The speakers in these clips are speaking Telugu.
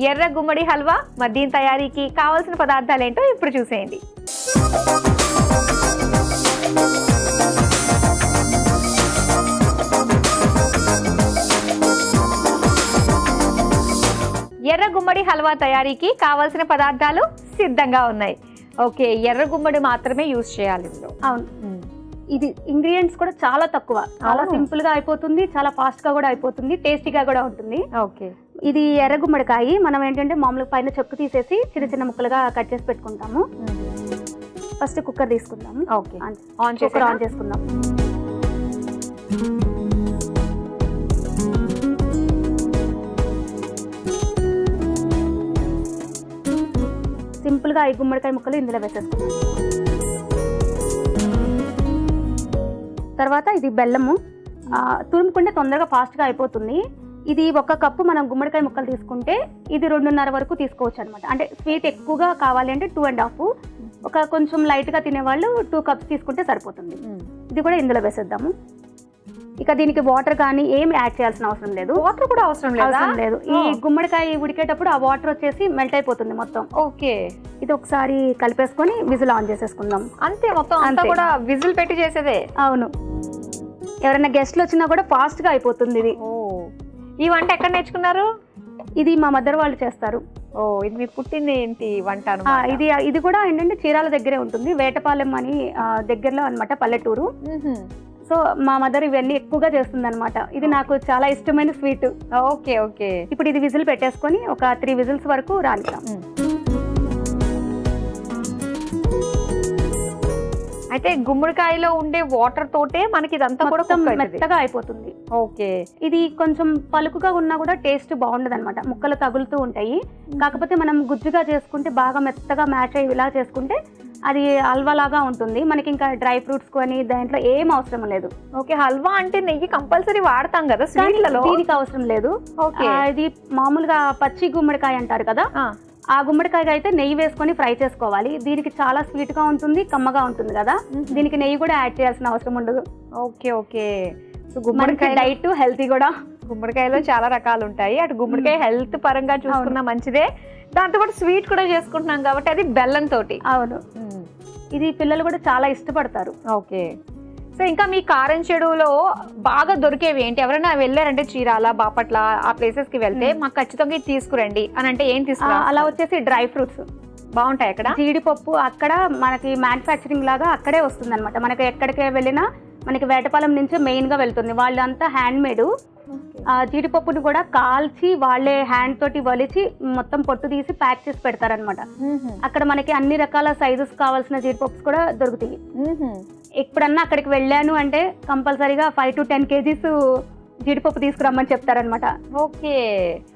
ఎర్ర గుమ్మడి హల్వా. మరి దీని తయారీకి కావాల్సిన పదార్థాలు ఏంటో ఇప్పుడు చూసేయండి. ఎర్ర గుమ్మడి హల్వా తయారీకి కావాల్సిన పదార్థాలు సిద్ధంగా ఉన్నాయి. ఓకే, ఎర్ర గుమ్మడి మాత్రమే యూజ్ చేయాలి ఇందులో. అవును, ఇది ఇంగ్రీడియంట్స్ కూడా చాలా తక్కువ, చాలా సింపుల్ గా అయిపోతుంది, చాలా ఫాస్ట్ గా కూడా అయిపోతుంది, టేస్టీగా కూడా ఉంటుంది. ఓకే, ఇది ఎర్ర గుమ్మడికాయ. మనం ఏంటంటే మామూలుగా పైన చెక్కు తీసేసి చిన్న చిన్న ముక్కలుగా కట్ చేసి పెట్టుకుంటాము. ఫస్ట్ కుక్కర్ తీసుకుందాము. ఓకే, ఆన్ చేసుకుందాం. సింపుల్ గా ఈ గుమ్మడికాయ ముక్కలు ఇందులో వేసేసుకుందాం. తర్వాత ఇది బెల్లము. తురుముకుంటే తొందరగా ఫాస్ట్గా అయిపోతుంది. ఇది 1 కప్పు మనం గుమ్మడికాయ ముక్కలు తీసుకుంటే ఇది 2.5 వరకు తీసుకోవచ్చు అనమాట. అంటే స్వీట్ ఎక్కువగా కావాలి అంటే 2.5, ఒక కొంచెం లైట్గా తినేవాళ్ళు 2 కప్స్ తీసుకుంటే సరిపోతుంది. ఇది కూడా ఇందులో వేసేద్దాము. ఇక దీనికి వాటర్ కానీ ఏం యాడ్ చేయాల్సిన అవసరం లేదు. వాటర్ కూడా అవసరం లేదు. ఈ గుమ్మడికాయ ఉడికేటప్పుడు ఆ వాటర్ వచ్చేసి మెల్ట్ అయిపోతుంది మొత్తం. ఓకే, ఇది ఒకసారి కలిపేసుకొని విజిల్ ఆన్ చేసేసుకుందాం. అంతే, మొత్తం అంతా కూడా విజిల్ పెట్టి చేసేదే. అవును, ఎవరైనా గెస్ట్లు వచ్చినా కూడా ఫాస్ట్ గా అయిపోతుంది ఇది. ఈ వంట ఎక్కడ నేర్చుకున్నారు? ఇది మా మదర్ వాళ్ళు చేస్తారు. ఓ, ఇది మీకు పుట్టింది ఏంటి వంట? ఇది కూడా ఏంటంటే చీరాల దగ్గరే ఉంటుంది, వేటపాలెం అని దగ్గరలో అన్నమాట, పల్లెటూరు. సో మా మదర్ ఇవన్నీ ఎక్కువగా చేస్తుంది అనమాట. ఇది నాకు చాలా ఇష్టమైన స్వీట్. ఓకే ఓకే, ఇప్పుడు ఇది విజిల్ పెట్టేసుకొని ఒక 3 విజిల్స్ వరకు రానిద్దాం. అయితే గుమ్మడికాయలో ఉండే వాటర్ తోటే మనకి ఇదంతా కూడా మెత్తగా అయిపోతుంది. ఓకే, ఇది కొంచెం పలుకుగా ఉన్నా కూడా టేస్ట్ బాగుండదు అనమాట, ముక్కలు తగులుతూ ఉంటాయి. కాకపోతే మనం గుజ్జుగా చేసుకుంటే బాగా మెత్తగా మ్యాచ్ అయ్యి ఇలా చేసుకుంటే అది హల్వా లాగా ఉంటుంది. మనకి ఇంకా డ్రై ఫ్రూట్స్ కొని దాంట్లో ఏం అవసరం లేదు. ఓకే, హల్వా అంటే నెయ్యి కంపల్సరీ వాడతాం కదా స్వీట్లలో, దీనికి అవసరం లేదు. ఓకే, ఇది మామూలుగా పచ్చి గుమ్మడికాయ అంటారు కదా, ఆ గుమ్మడికాయ అయితే నెయ్యి వేసుకొని ఫ్రై చేసుకోవాలి. దీనికి చాలా స్వీట్ గా ఉంటుంది, కమ్మగా ఉంటుంది కదా, దీనికి నెయ్యి కూడా యాడ్ చేయాల్సిన అవసరం ఉండదు. ఓకే ఓకే, సో గుమ్మడికాయ డైట్ హెల్తీ కూడా. గుమ్మడికాయలో చాలా రకాలు ఉంటాయి. అటు గుమ్మడికాయ హెల్త్ పరంగా చూసుకున్నా మంచిదే, దాంతో పాటు స్వీట్ కూడా చేసుకుంటున్నాం కాబట్టి అది బెల్లం తోటి. అవును, ఇది పిల్లలు కూడా చాలా ఇష్టపడతారు. ఓకే, సో ఇంకా మీ కారం చెడులో బాగా దొరికేవి ఏంటి? ఎవరైనా వెళ్ళారంటే చీరాల, బాపట్ల ఆ ప్లేసెస్ కి వెళ్తే మాకు ఖచ్చితంగా ఇది తీసుకురండి అని అంటే ఏం తీసుకురా? అలా వచ్చేసి డ్రై ఫ్రూట్స్ బాగుంటాయి అక్కడ. జీడిపప్పు అక్కడ మనకి మ్యానుఫ్యాక్చరింగ్ లాగా అక్కడే వస్తుంది అనమాట. మనకి ఎక్కడికి వెళ్ళినా మనకి వేటపాలెం నుంచే మెయిన్ గా వెళ్తుంది. వాళ్ళంతా హ్యాండ్ మేడ్. జీడిపప్పుని కూడా కాల్చి వాళ్ళే హ్యాండ్ తోటి వలిచి మొత్తం పొట్టు తీసి ప్యాక్ చేసి పెడతారనమాట. అక్కడ మనకి అన్ని రకాల సైజెస్ కావాల్సిన జీడిపప్స్ కూడా దొరుకుతాయి. ఎప్పుడన్నా అక్కడికి వెళ్ళాను అంటే కంపల్సరీగా 5 to 10 kgs జీడిపప్పు తీసుకురమ్మని చెప్తారనమాట. ఓకే,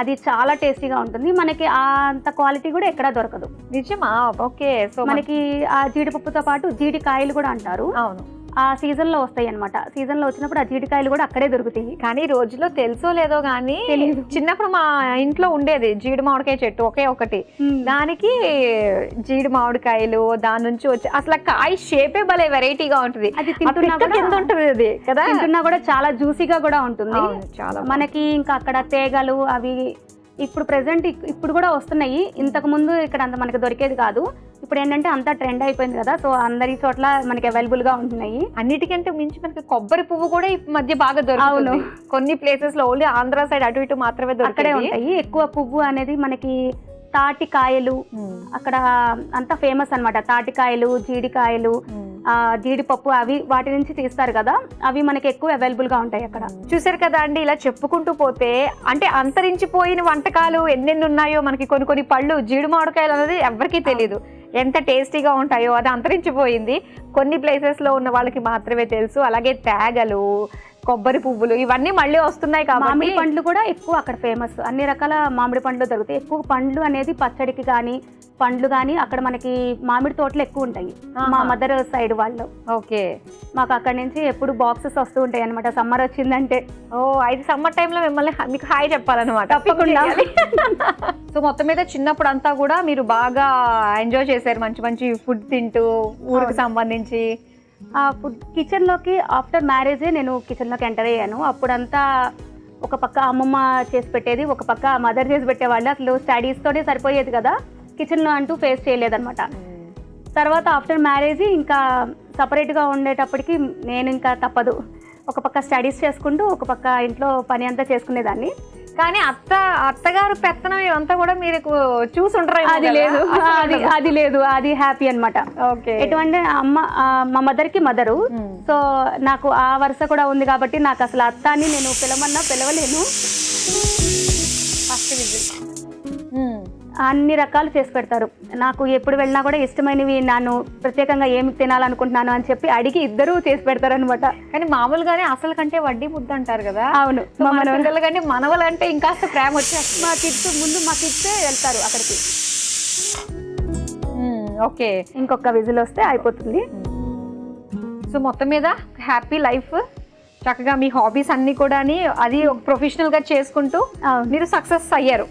అది చాలా టేస్టీగా ఉంటుంది. మనకి అంత క్వాలిటీ కూడా ఎక్కడా దొరకదు. నిజమా? ఓకే, సో మనకి ఆ జీడిపప్పుతో పాటు జీడికాయలు కూడా అంటారు. అవును, ఆ సీజన్ లో వస్తాయి అనమాట. సీజన్ లో వచ్చినప్పుడు ఆ జీడికాయలు కూడా అక్కడే దొరుకుతాయి. కానీ రోజులో తెలుసో లేదో కానీ చిన్నప్పుడు మా ఇంట్లో ఉండేది జీడి మామిడికాయ చెట్టు ఒకే ఒకటి. దానికి జీడి మామిడికాయలు దాని నుంచి వచ్చి అసలు కాయ షేపే భలే వెరైటీగా ఉంటుంది. అది ఉంటుంది అది కదా, తింటున్నా కూడా చాలా జ్యూసీగా కూడా ఉంటుంది. చాలా మనకి ఇంకా అక్కడ తేగలు అవి ఇప్పుడు ప్రెసెంట్ ఇప్పుడు కూడా వస్తున్నాయి. ఇంతకు ముందు ఇక్కడ అంత మనకి దొరికేది కాదు. ఇప్పుడు ఏంటంటే అంతా ట్రెండ్ అయిపోయింది కదా, సో అందరి చోట్ల మనకి అవైలబుల్ గా ఉంటున్నాయి. అన్నిటికంటే మించి మనకి కొబ్బరి పువ్వు కూడా ఈ మధ్య బాగా దొరుకుతుంది. కొన్ని ప్లేసెస్ లో ఓన్లీ ఆంధ్ర సైడ్ అటు ఇటు మాత్రమే అక్కడే ఉంటాయి. ఎక్కువ పువ్వు అనేది మనకి తాటికాయలు అక్కడ అంతా ఫేమస్ అన్నమాట. తాటికాయలు, జీడికాయలు, జీడిపప్పు అవి వాటి నుంచి తీస్తారు కదా, అవి మనకి ఎక్కువ అవైలబుల్ గా ఉంటాయి అక్కడ. చూసారు కదా అండి, ఇలా చెప్పుకుంటూ పోతే అంటే అంతరించిపోయిన వంటకాలు ఎన్నెన్ని ఉన్నాయో. మనకి కొన్ని పళ్ళు జీడి మామిడికాయలు అనేది ఎవరికీ తెలియదు, ఎంత టేస్టీగా ఉంటాయో. అది అంతరించిపోయింది, కొన్ని ప్లేసెస్ లో ఉన్న వాళ్ళకి మాత్రమే తెలుసు. అలాగే తేగలు, కొబ్బరి పువ్వులు ఇవన్నీ మళ్ళీ వస్తున్నాయి కాబట్టి మామిడి పండ్లు కూడా ఎక్కువ అక్కడ ఫేమస్. అన్ని రకాల మామిడి పండ్లు దొరుకుతాయి. ఎక్కువ పండ్లు అనేది పచ్చడికి కానీ పండ్లు కానీ అక్కడ మనకి మామిడి తోటలు ఎక్కువ ఉంటాయి మా మదర్ సైడ్ వాళ్ళు. ఓకే, మాకు అక్కడ నుంచి ఎప్పుడు బాక్సెస్ వస్తూ ఉంటాయి అనమాట. సమ్మర్ వచ్చిందంటే అయితే సమ్మర్ టైంలో మిమ్మల్ని మీకు హాయ్ చెప్పాలన్నమాట. తప్పకుండా. సో మొత్తం మీద చిన్నప్పుడు అంతా కూడా మీరు బాగా ఎంజాయ్ చేశారు, మంచి మంచి ఫుడ్ తింటూ ఊరికి సంబంధించి. ఆ ఫుడ్ కిచెన్లోకి ఆఫ్టర్ మ్యారేజే నేను కిచెన్లోకి ఎంటర్ అయ్యాను. అప్పుడంతా ఒక పక్క అమ్మమ్మ చేసి పెట్టేది, ఒక పక్క మదర్ చేసి పెట్టేవాళ్ళు. అసలు స్టడీస్తోనే సరిపోయేది కదా, కిచెన్లో అంటూ ఫేస్ చేయలేదన్నమాట. తర్వాత ఆఫ్టర్ మ్యారేజ్ ఇంకా సపరేట్గా ఉండేటప్పటికి నేను ఇంకా తప్పదు, ఒక పక్క స్టడీస్ చేసుకుంటూ ఒక పక్క ఇంట్లో పని అంతా చేసుకునేదాన్ని. కానీ అత్తగారు పెత్తనం ఇవంతా కూడా మీరు చూసుంటారు. అది లేదు, అది హ్యాపీ అనమాట. ఎటువంటి అమ్మ మా మదర్కి మదరు, సో నాకు ఆ వరుస కూడా ఉంది కాబట్టి నాకు అసలు అత్త అని నేను పిలవలేను. ఫస్ట్ విజిట్ అన్ని రకాలు చేసి పెడతారు. నాకు ఎప్పుడు వెళ్ళినా కూడా ఇష్టమైనవి, నేను ప్రత్యేకంగా ఏమి తినాలనుకుంటున్నాను అని చెప్పి అడిగి ఇద్దరు చేసి పెడతారు అనమాట. కానీ మామూలుగానే అసలు కంటే వడ్డీ ముద్ద అంటారు కదా. అవును, మా మనవల కంటే మనవలంటే ఇంకాస్త ప్రేమ వచ్చేస్తుంది. మా కిడ్సే వెళ్తారు అక్కడికి. ఓకే, ఇంకొక విజిల్ వస్తే అయిపోతుంది. సో మొత్తం మీద హ్యాపీ లైఫ్, చక్కగా మీ హాబీస్ అన్ని కూడా అది ఒక ప్రొఫెషనల్ గా చేసుకుంటూ మీరు సక్సెస్ అయ్యారు.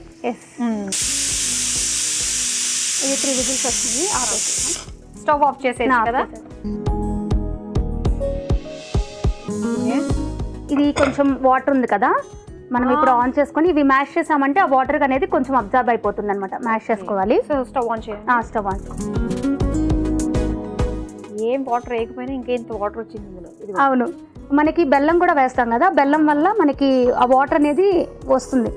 ఇది 3 విజిల్స్ వస్తుంది. స్టవ్ ఆఫ్ చేసేది కదా. ఇది కొంచెం వాటర్ ఉంది కదా, మనం ఇప్పుడు ఆన్ చేసుకొని ఇవి మ్యాష్ చేసామంటే ఆ వాటర్ అనేది కొంచెం అబ్జర్వ్ అయిపోతుంది అనమాట. మ్యాష్ చేసుకోవాలి. సో స్టవ్ ఆన్ చేయండి. Stove on. ఏం వాటర్ వేయకపోయినా ఇంకేంత వాటర్ వచ్చింది. అవును, మనకి బెల్లం కూడా వేస్తాం కదా, బెల్లం వల్ల మనకి ఆ వాటర్ అనేది వస్తుంది.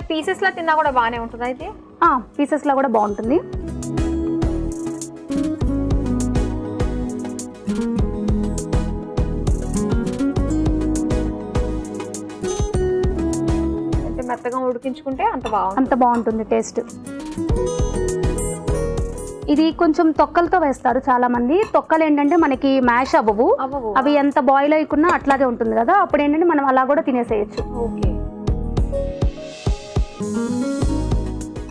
పీసెస్ లా తిన్నా కూడా బాగానే ఉంటుంది. అయితే పీసెస్ లా కూడా బాగుంటుంది. అంటే మెత్తగా ఉడికించుకుంటే అంత బాగుంటుంది టేస్ట్. ఇది కొంచెం తొక్కలతో వేస్తారు చాలా మంది. తొక్కలు ఏంటంటే మనకి మ్యాష్ అవ్వవు, అవి ఎంత బాయిల్ అయ్యకున్నా అట్లాగే ఉంటుంది కదా, అప్పుడు ఏంటంటే మనం అలా కూడా తినేసేయచ్చు. ఓకే,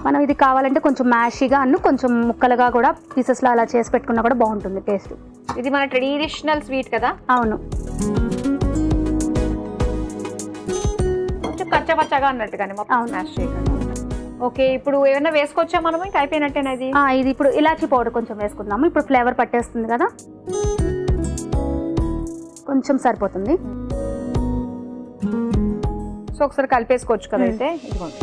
మనం ఇది కావాలంటే కొంచెం మ్యాషీగా కొంచెం ముక్కలుగా కూడా పీసెస్లో అలా చేసి పెట్టుకున్నా కూడా బాగుంటుంది టేస్ట్. ఇది మన ట్రెడిషనల్ స్వీట్ కదా. అవును, కొంచెం కచ్చపచ్చగా అన్నట్టుగానే మొత్తం మ్యాష్ చేయకుండా. ఓకే, ఇప్పుడు ఏమైనా వేసుకోవచ్చా మనం? ఇంకా అయిపోయినట్టేనా ఇది? ఇది ఇప్పుడు ఇలాచీ పౌడర్ కొంచెం వేసుకుందాము. ఇప్పుడు ఫ్లేవర్ పట్టేస్తుంది కదా, కొంచెం సరిపోతుంది. సో ఒకసారి కలిపేసుకోవచ్చు కదా. అయితే ఇదిగోండి,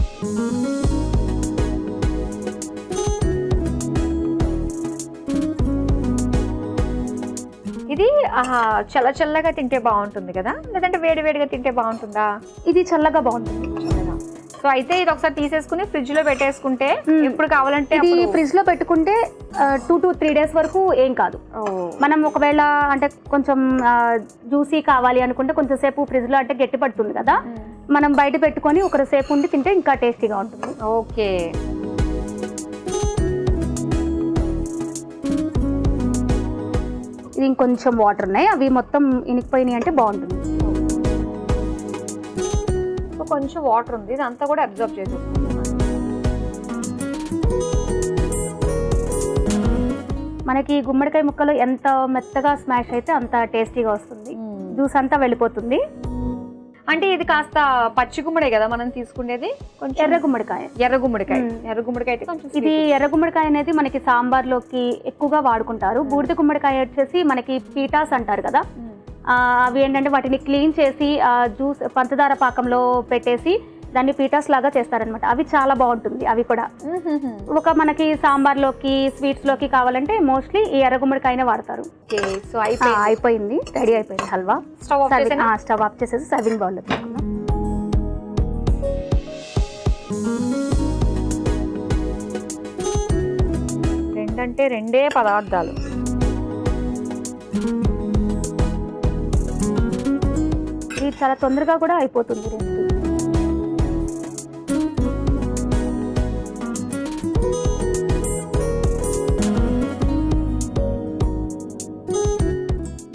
ఇది చల్లగా తింటే బాగుంటుంది కదా, లేదంటే వేడిగా తింటే బాగుంటుందా? ఇది చల్లగా బాగుంటుంది. సో అయితే ఇది ఒకసారి తీసేసుకుని ఫ్రిడ్జ్ లో పెట్టేసుకుంటే ఎప్పుడు కావాలంటే ఇది ఫ్రిడ్జ్ లో పెట్టుకుంటే 2 to 3 days వరకు ఏం కాదు. మనం ఒకవేళ అంటే కొంచెం జ్యూసీ కావాలి అనుకుంటే కొంచెం సేపు ఫ్రిడ్జ్ లో అంటే గట్టి పడుతుంది కదా, మనం బయట పెట్టుకొని ఒక సేపు ఉండి తింటే ఇంకా టేస్టీగా ఉంటుంది. ఓకే, ఇది ఇంకొంచెం వాటర్ ఉన్నాయి, అవి మొత్తం ఇనికిపోయినాయి అంటే బాగుంటుంది. కొంచెం వాటర్ ఉంది, ఇదంతా కూడా అబ్జర్వ్ చేసేస్తుంది. మనకి గుమ్మడికాయ ముక్కలు ఎంత మెత్తగా స్మాష్ అయితే అంత టేస్టీగా వస్తుంది, జ్యూస్ అంతా వెళ్ళిపోతుంది. అంటే ఇది కాస్త పచ్చి గుమ్మడే కదా మనం తీసుకునేది, కొంచెం ఎర్ర గుమ్మడికాయ అయితే కొంచెం ఇది ఎర్ర గుమ్మడికాయ అనేది మనకి సాంబార్లోకి ఎక్కువగా వాడుకుంటారు. బూడిద గుమ్మడికాయ వచ్చేసి మనకి పీటాస్ అంటారు కదా, అవి ఏంటంటే వాటిని క్లీన్ చేసి జ్యూస్ పంచదార పాకంలో పెట్టేసి దాన్ని పీటాస్ లాగా చేస్తారనమాట. అవి చాలా బాగుంటుంది. అవి కూడా ఒక మనకి సాంబార్లోకి స్వీట్స్లోకి కావాలంటే మోస్ట్లీ ఈ ఎర్ర గుమ్మడికాయనే వాడతారు. సో అయిపోయింది, రెడీ అయిపోయింది హల్వా. స్టవ్ ఆఫ్ చేసేసి సర్వింగ్ బౌల్లో పెట్టుకున్నాం. రెండే పదార్థాలు. ఇది చాలా తొందరగా కూడా అయిపోతుంది రెసిపీ.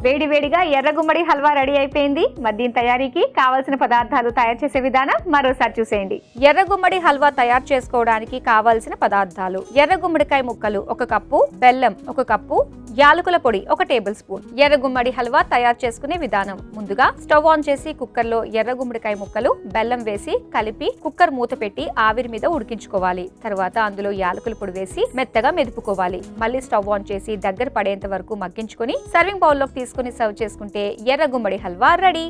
వేడివేడిగా ఎర్ర గుమ్మడి హల్వా రెడీ అయిపోయింది. మరి దీని తయారీకి కావాల్సిన పదార్థాలు తయారు చేసే విధానం మరోసారి చూసేయండి. ఎర్ర గుమ్మడి హల్వా తయారు చేసుకోవడానికి కావాల్సిన పదార్థాలు: ఎర్ర గుమ్మడికాయ ముక్కలు 1 కప్పు, బెల్లం 1 కప్పు, యాలకుల పొడి 1 టేబుల్ స్పూన్. ఎర్ర గుమ్మడి హల్వా తయారు చేసుకునే విధానం: ముందుగా స్టవ్ ఆన్ చేసి కుక్కర్ లో ఎర్ర గుమ్మడికాయ ముక్కలు, బెల్లం వేసి కలిపి కుక్కర్ మూత పెట్టి ఆవిరి మీద ఉడికించుకోవాలి. తర్వాత అందులో యాలకుల పొడి వేసి మెత్తగా మెదుపుకోవాలి. మళ్ళీ స్టవ్ ఆన్ చేసి దగ్గర పడేంత వరకు మగ్గించుకొని సర్వింగ్ బౌల్ లోకి తీసుకుని సర్వ్ చేసుకుంటే ఎర్ర గుమ్మడి హల్వా రెడీ.